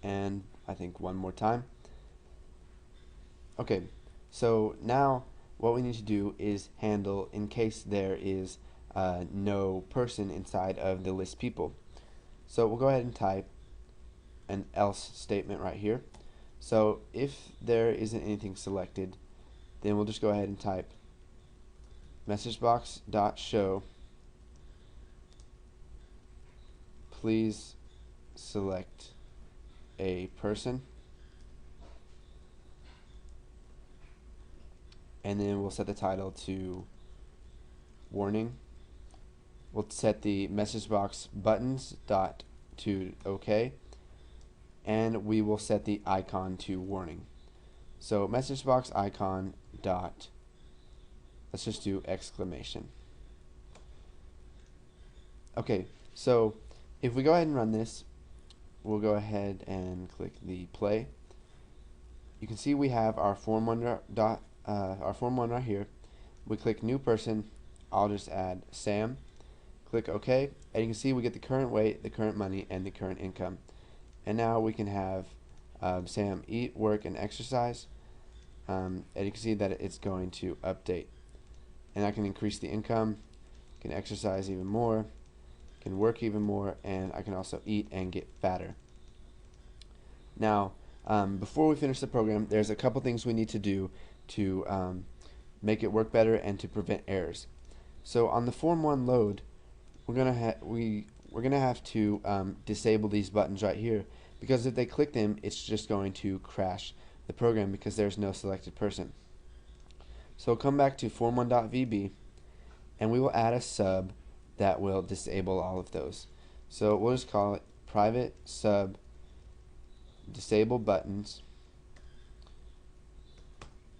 and I think one more time. Okay, so now what we need to do is handle in case there is no person inside of the list people. So we'll go ahead and type an else statement right here. So if there isn't anything selected, then we'll just go ahead and type messagebox.show please select a person, and then we'll set the title to warning. We'll set the message box buttons dot to OK, and we will set the icon to warning. So message box icon dot, let's just do exclamation. Okay, so if we go ahead and run this, we'll go ahead and click the play. You can see we have our form one right here. We click new person. I'll just add Sam. Click OK, and you can see we get the current weight, the current money, and the current income. And now we can have Sam eat, work, and exercise. And you can see that it's going to update. And I can increase the income, can exercise even more, can work even more, and I can also eat and get fatter. Now, before we finish the program, there's a couple things we need to do to make it work better and to prevent errors. So on the Form 1 load, we're gonna have to disable these buttons right here, because if they click them, it's just going to crash the program because there's no selected person. So we'll come back to form1.vb, and we will add a sub that will disable all of those. So we'll just call it private sub disable buttons,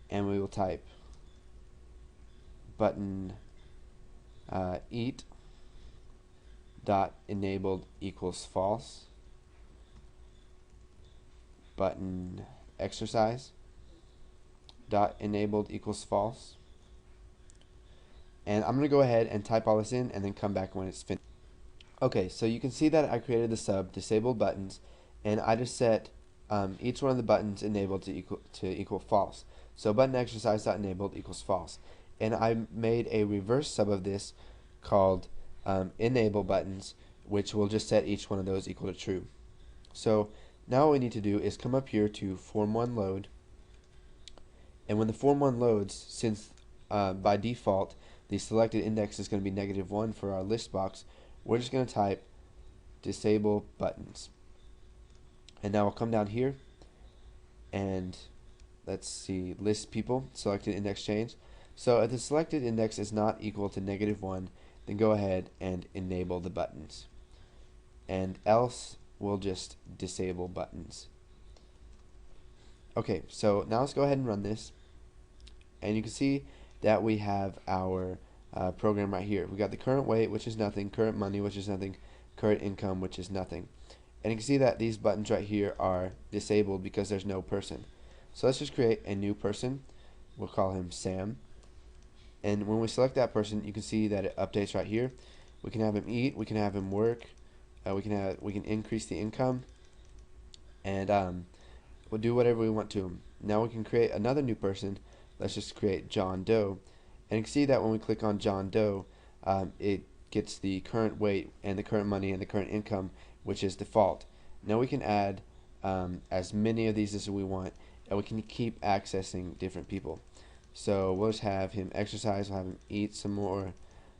and we will type button eat dot enabled equals false, button exercise dot enabled equals false, and I'm going to go ahead and type all this in and then come back when it's finished. Okay, so you can see that I created the sub disabled buttons, and I just set each one of the buttons enabled to equal false. So button exercise dot enabled equals false, and I made a reverse sub of this called enable buttons, which will just set each one of those equal to true. So now what we need to do is come up here to form 1 load, and when the form 1 loads, since by default the selected index is going to be -1 for our list box, we're just going to type disable buttons. And now we'll come down here and let's see, list people, selected index change. So if the selected index is not equal to -1, then go ahead and enable the buttons, and else we'll just disable buttons. Okay, so now let's go ahead and run this, and you can see that we have our program right here. We got the current weight, which is nothing, current money, which is nothing, current income, which is nothing. And you can see that these buttons right here are disabled because there's no person. So let's just create a new person. We'll call him Sam. And when we select that person, you can see that it updates right here. We can have him eat, we can have him work, we can increase the income, and we'll do whatever we want to him. Now we can create another new person. Let's just create John Doe, and you can see that when we click on John Doe, it gets the current weight and the current money and the current income, which is default. Now we can add as many of these as we want, and we can keep accessing different people. So we'll just have him exercise, we'll have him eat some more,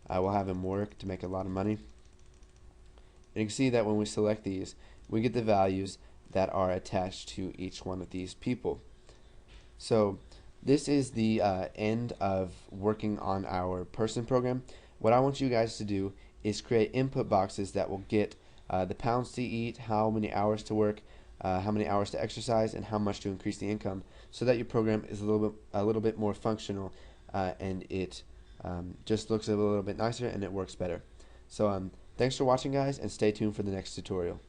we'll have him work to make a lot of money. And you can see that when we select these, we get the values that are attached to each one of these people. So this is the end of working on our person program. What I want you guys to do is create input boxes that will get the pounds to eat, how many hours to work, how many hours to exercise, and how much to increase the income, so that your program is a little bit more functional, and it just looks a little bit nicer and it works better. So thanks for watching, guys, and stay tuned for the next tutorial.